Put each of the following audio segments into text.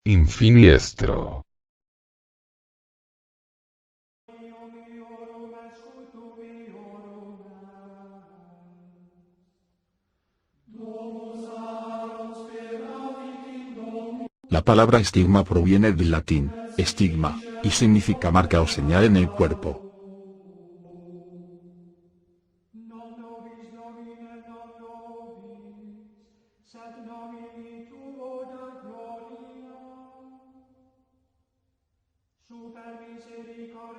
Infiniestro. La palabra estigma proviene del latín, stigma, y significa marca o señal en el cuerpo.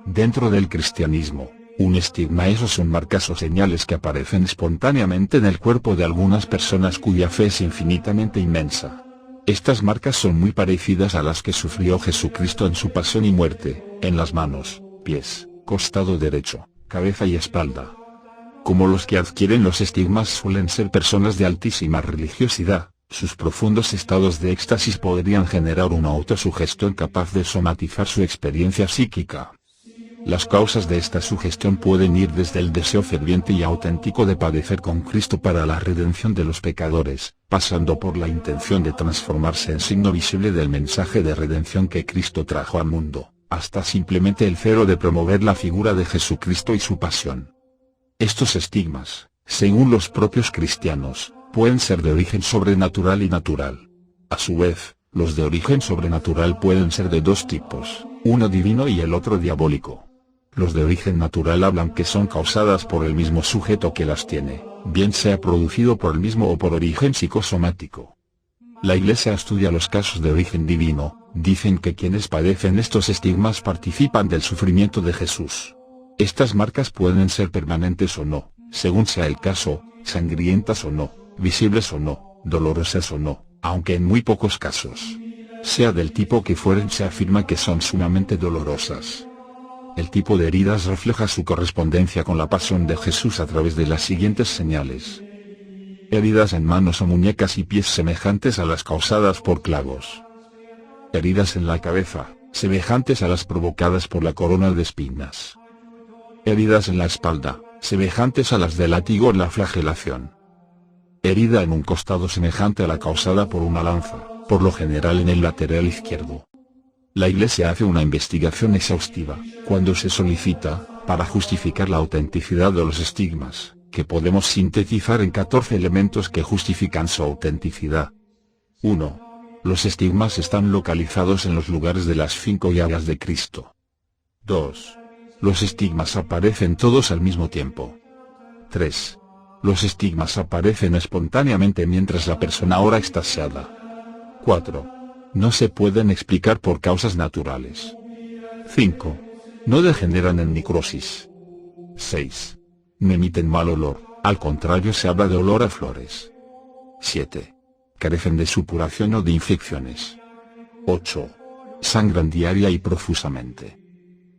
Dentro del cristianismo, un estigma son marcas o señales que aparecen espontáneamente en el cuerpo de algunas personas cuya fe es infinitamente inmensa. Estas marcas son muy parecidas a las que sufrió Jesucristo en su pasión y muerte, en las manos, pies, costado derecho, cabeza y espalda. Como los que adquieren los estigmas suelen ser personas de altísima religiosidad, sus profundos estados de éxtasis podrían generar una autosugestión capaz de somatizar su experiencia psíquica. Las causas de esta sugestión pueden ir desde el deseo ferviente y auténtico de padecer con Cristo para la redención de los pecadores, pasando por la intención de transformarse en signo visible del mensaje de redención que Cristo trajo al mundo, hasta simplemente el celo de promover la figura de Jesucristo y su pasión. Estos estigmas, según los propios cristianos, pueden ser de origen sobrenatural y natural. A su vez, los de origen sobrenatural pueden ser de dos tipos, uno divino y el otro diabólico. Los de origen natural hablan que son causadas por el mismo sujeto que las tiene, bien sea producido por el mismo o por origen psicosomático. La Iglesia estudia los casos de origen divino, dicen que quienes padecen estos estigmas participan del sufrimiento de Jesús. Estas marcas pueden ser permanentes o no, según sea el caso, sangrientas o no, visibles o no, dolorosas o no, aunque en muy pocos casos, sea del tipo que fueren, se afirma que son sumamente dolorosas. El tipo de heridas refleja su correspondencia con la pasión de Jesús a través de las siguientes señales. Heridas en manos o muñecas y pies semejantes a las causadas por clavos. Heridas en la cabeza, semejantes a las provocadas por la corona de espinas. Heridas en la espalda, semejantes a las del látigo en la flagelación. Herida en un costado semejante a la causada por una lanza, por lo general en el lateral izquierdo. La Iglesia hace una investigación exhaustiva, cuando se solicita, para justificar la autenticidad de los estigmas, que podemos sintetizar en 14 elementos que justifican su autenticidad. 1. Los estigmas están localizados en los lugares de las 5 llagas de Cristo. 2. Los estigmas aparecen todos al mismo tiempo. 3. Los estigmas aparecen espontáneamente mientras la persona ora extasiada. 4. No se pueden explicar por causas naturales. 5. No degeneran en necrosis. 6. No emiten mal olor, al contrario se habla de olor a flores. 7. Carecen de supuración o de infecciones. 8. Sangran diaria y profusamente.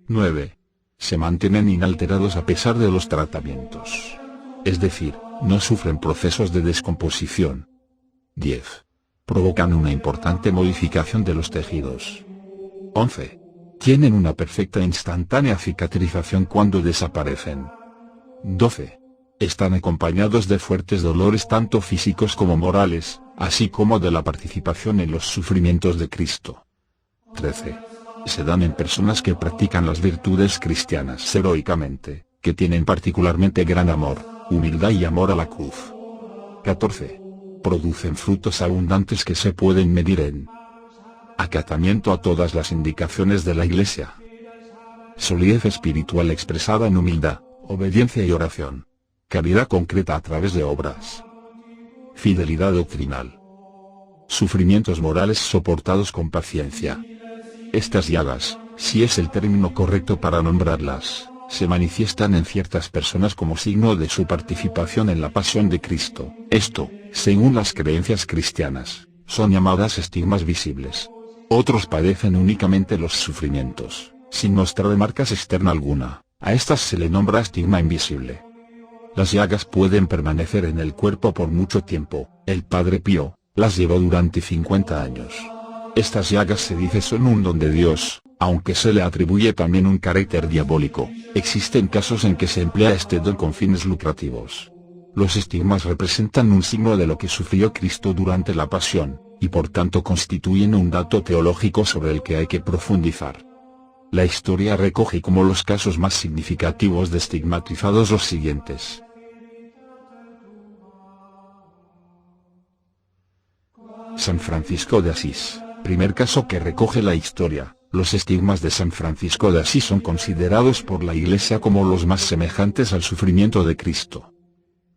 9. Se mantienen inalterados a pesar de los tratamientos. Es decir, no sufren procesos de descomposición. 10. Provocan una importante modificación de los tejidos. 11. Tienen una perfecta e instantánea cicatrización cuando desaparecen. 12. Están acompañados de fuertes dolores tanto físicos como morales, así como de la participación en los sufrimientos de Cristo. 13. Se dan en personas que practican las virtudes cristianas heroicamente, que tienen particularmente gran amor, humildad y amor a la cruz. 14. Producen frutos abundantes que se pueden medir en acatamiento a todas las indicaciones de la Iglesia, solidez espiritual expresada en humildad, obediencia y oración, caridad concreta a través de obras, fidelidad doctrinal, sufrimientos morales soportados con paciencia. Estas llagas, si es el término correcto para nombrarlas, se manifiestan en ciertas personas como signo de su participación en la pasión de Cristo. Esto, según las creencias cristianas, son llamadas estigmas visibles. Otros padecen únicamente los sufrimientos, sin mostrar marcas externa alguna. A estas se le nombra estigma invisible. Las llagas pueden permanecer en el cuerpo por mucho tiempo. El Padre Pío las llevó durante 50 años. Estas llagas se dice son un don de Dios, aunque se le atribuye también un carácter diabólico. Existen casos en que se emplea este don con fines lucrativos. Los estigmas representan un signo de lo que sufrió Cristo durante la pasión, y por tanto constituyen un dato teológico sobre el que hay que profundizar. La historia recoge como los casos más significativos de estigmatizados los siguientes. San Francisco de Asís, primer caso que recoge la historia. Los estigmas de San Francisco de Asís son considerados por la Iglesia como los más semejantes al sufrimiento de Cristo.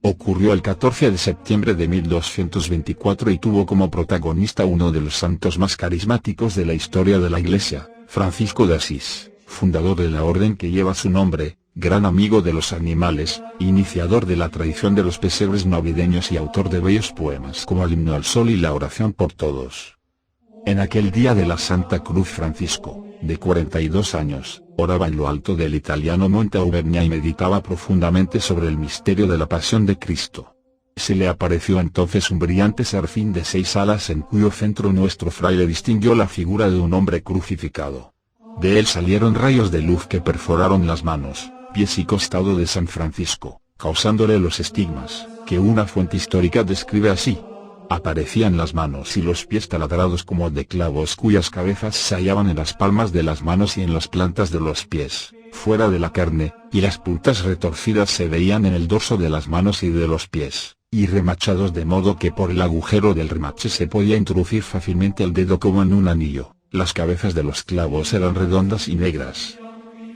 Ocurrió el 14 de septiembre de 1224 y tuvo como protagonista uno de los santos más carismáticos de la historia de la Iglesia, Francisco de Asís, fundador de la orden que lleva su nombre, gran amigo de los animales, iniciador de la tradición de los pesebres navideños y autor de bellos poemas como el himno al sol y la oración por todos. En aquel día de la Santa Cruz Francisco, de 42 años, oraba en lo alto del italiano Monte Auvernia y meditaba profundamente sobre el misterio de la pasión de Cristo. Se le apareció entonces un brillante serafín de 6 alas en cuyo centro nuestro fraile distinguió la figura de un hombre crucificado. De él salieron rayos de luz que perforaron las manos, pies y costado de San Francisco, causándole los estigmas, que una fuente histórica describe así. Aparecían las manos y los pies taladrados como de clavos cuyas cabezas se hallaban en las palmas de las manos y en las plantas de los pies, fuera de la carne, y las puntas retorcidas se veían en el dorso de las manos y de los pies, y remachados de modo que por el agujero del remache se podía introducir fácilmente el dedo como en un anillo. Las cabezas de los clavos eran redondas y negras.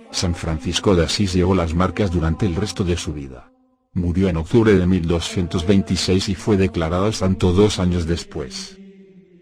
San Francisco de Asís llevó las marcas durante el resto de su vida. Murió en octubre de 1226 y fue declarado santo 2 años después.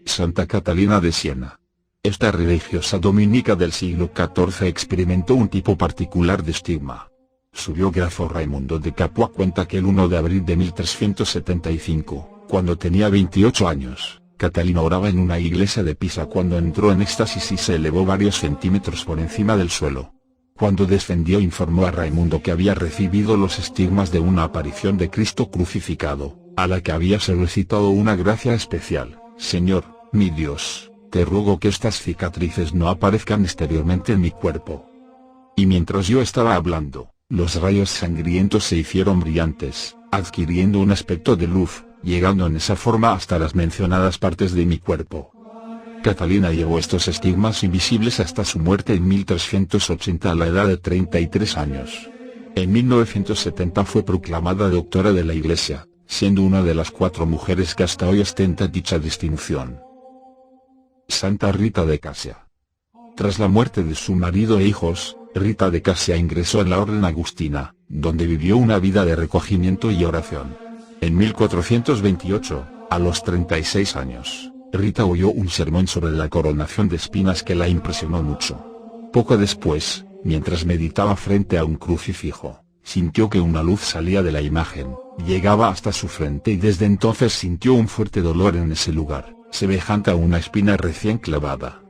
Santa Catalina de Siena. Esta religiosa dominica del siglo XIV experimentó un tipo particular de estigma. Su biógrafo Raimundo de Capua cuenta que el 1 de abril de 1375, cuando tenía 28 años, Catalina oraba en una iglesia de Pisa cuando entró en éxtasis y se elevó varios centímetros por encima del suelo. Cuando descendió informó a Raimundo que había recibido los estigmas de una aparición de Cristo crucificado, a la que había solicitado una gracia especial. Señor, mi Dios, te ruego que estas cicatrices no aparezcan exteriormente en mi cuerpo. Y mientras yo estaba hablando, los rayos sangrientos se hicieron brillantes, adquiriendo un aspecto de luz, llegando en esa forma hasta las mencionadas partes de mi cuerpo. Catalina llevó estos estigmas invisibles hasta su muerte en 1380 a la edad de 33 años. En 1970 fue proclamada doctora de la Iglesia, siendo una de las 4 mujeres que hasta hoy ostenta dicha distinción. Santa Rita de Casia. Tras la muerte de su marido e hijos, Rita de Casia ingresó en la orden agustina, donde vivió una vida de recogimiento y oración. En 1428, a los 36 años, Rita oyó un sermón sobre la coronación de espinas que la impresionó mucho. Poco después, mientras meditaba frente a un crucifijo, sintió que una luz salía de la imagen, llegaba hasta su frente y desde entonces sintió un fuerte dolor en ese lugar, semejante a una espina recién clavada.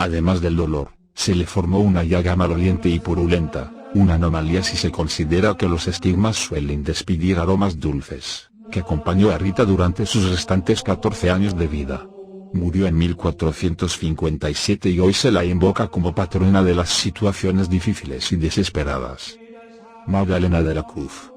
Además del dolor, se le formó una llaga maloliente y purulenta, una anomalía si se considera que los estigmas suelen despedir aromas dulces, que acompañó a Rita durante sus restantes 14 años de vida. Murió en 1457 y hoy se la invoca como patrona de las situaciones difíciles y desesperadas. Magdalena de la Cruz.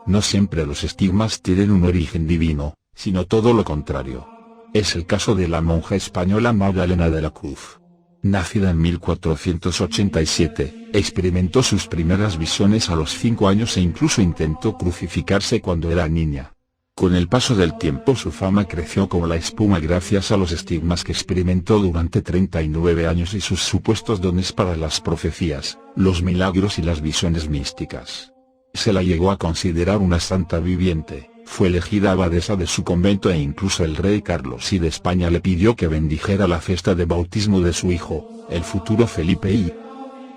No siempre los estigmas tienen un origen divino, sino todo lo contrario. Es el caso de la monja española Magdalena de la Cruz. Nacida en 1487, experimentó sus primeras visiones a los 5 años e incluso intentó crucificarse cuando era niña. Con el paso del tiempo su fama creció como la espuma gracias a los estigmas que experimentó durante 39 años y sus supuestos dones para las profecías, los milagros y las visiones místicas. Se la llegó a considerar una santa viviente, fue elegida abadesa de su convento e incluso el rey Carlos I de España le pidió que bendijera la fiesta de bautismo de su hijo, el futuro Felipe I.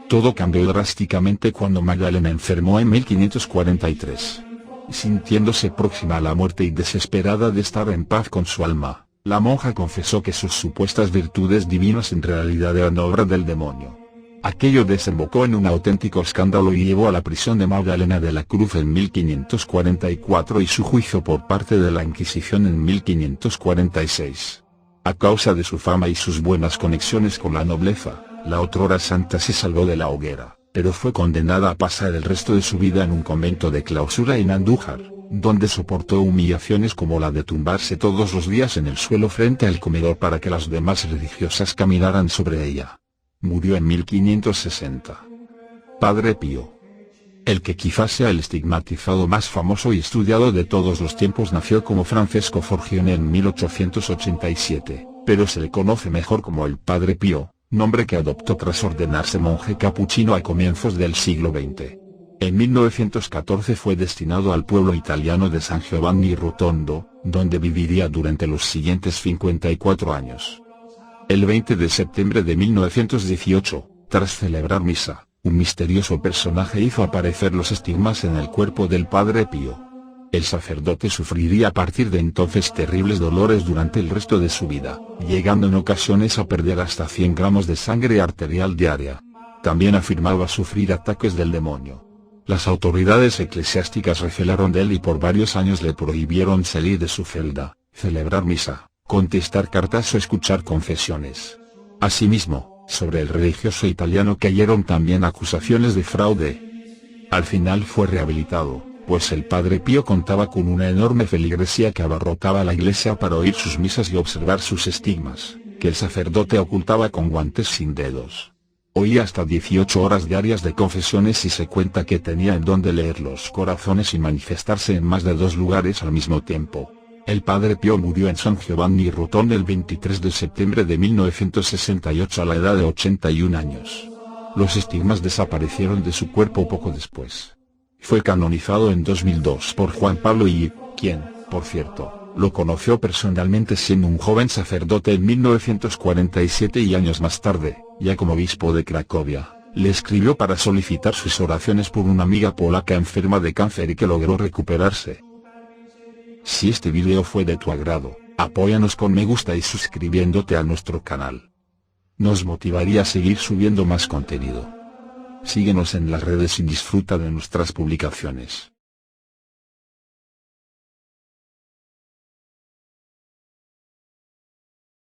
Todo cambió drásticamente cuando Magdalena enfermó en 1543. Sintiéndose próxima a la muerte y desesperada de estar en paz con su alma, la monja confesó que sus supuestas virtudes divinas en realidad eran obra del demonio. Aquello desembocó en un auténtico escándalo y llevó a la prisión de Magdalena de la Cruz en 1544 y su juicio por parte de la Inquisición en 1546. A causa de su fama y sus buenas conexiones con la nobleza, la otrora santa se salvó de la hoguera, pero fue condenada a pasar el resto de su vida en un convento de clausura en Andújar. donde soportó humillaciones como la de tumbarse todos los días en el suelo frente al comedor para que las demás religiosas caminaran sobre ella. Murió en 1560. Padre Pío, el que quizás sea el estigmatizado más famoso y estudiado de todos los tiempos, nació como Francesco Forgione en 1887, pero se le conoce mejor como el Padre Pío, nombre que adoptó tras ordenarse monje capuchino a comienzos del siglo XX. En 1914 fue destinado al pueblo italiano de San Giovanni Rotondo, donde viviría durante los siguientes 54 años. El 20 de septiembre de 1918, tras celebrar misa, un misterioso personaje hizo aparecer los estigmas en el cuerpo del Padre Pío. El sacerdote sufriría a partir de entonces terribles dolores durante el resto de su vida, llegando en ocasiones a perder hasta 100 gramos de sangre arterial diaria. También afirmaba sufrir ataques del demonio. Las autoridades eclesiásticas recelaron de él y por varios años le prohibieron salir de su celda, celebrar misa, contestar cartas o escuchar confesiones. Asimismo, sobre el religioso italiano cayeron también acusaciones de fraude. Al final fue rehabilitado, pues el Padre Pío contaba con una enorme feligresía que abarrotaba la iglesia para oír sus misas y observar sus estigmas, que el sacerdote ocultaba con guantes sin dedos. Oía hasta 18 horas diarias de confesiones y se cuenta que tenía el don de leer los corazones y manifestarse en más de 2 lugares al mismo tiempo. El Padre Pío murió en San Giovanni Rotondo el 23 de septiembre de 1968 a la edad de 81 años. Los estigmas desaparecieron de su cuerpo poco después. Fue canonizado en 2002 por Juan Pablo II, quien, por cierto, lo conoció personalmente siendo un joven sacerdote en 1947 y años más tarde, ya como obispo de Cracovia, le escribió para solicitar sus oraciones por una amiga polaca enferma de cáncer y que logró recuperarse. Si este video fue de tu agrado, apóyanos con me gusta y suscribiéndote a nuestro canal. Nos motivaría a seguir subiendo más contenido. Síguenos en las redes y disfruta de nuestras publicaciones.